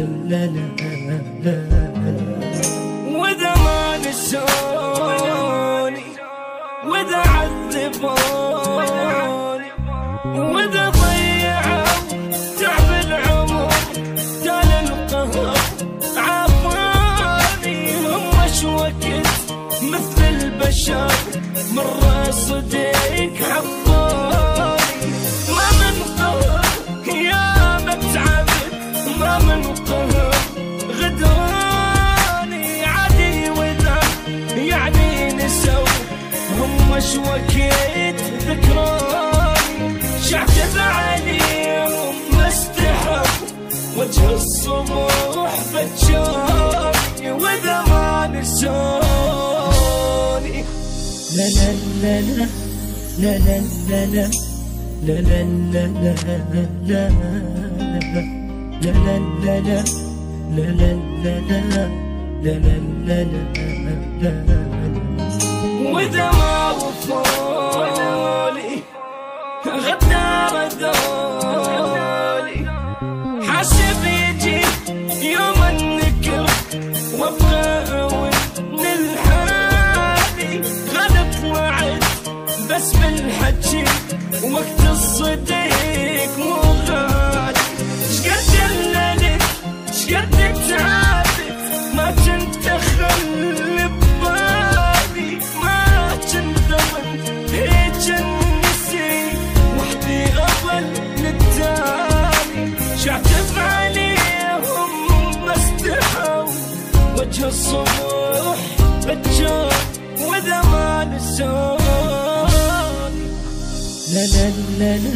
لا لا لا. وإذا ما نسوني وإذا عذبوني وإذا ضيعوا تعب العمر تال القهر عافاني. هم وش وقت مثل البشر مرة صديق حبوني. ما من قهر يا متعبد ما من قهر غدروني. عادي وإذا يعني نسوا هم وش وقت ذكروني. شعتب عليهم ما استحوا وجه الصبح بتشوفني وإذا ما نسوني. لا لا لا لا لا لا لا لا لا لا لا لا لا لا لا لا لا لا لا. وإذا ما وفولي غدار ذولي حاسب يجي يوم النكر وابقى من الحالي. غلط وعد بس بالحكي وقت الصديق مو غالي. شقد الليل شقد تعبت ما كنت اخلي ببالي. ما كنت ضمن هيج النسي وحدي اضل للتالي. شعتب عليهم ما استحوا وجه الصبح بتشوف وإذا ما نسوني. لا لا لا لا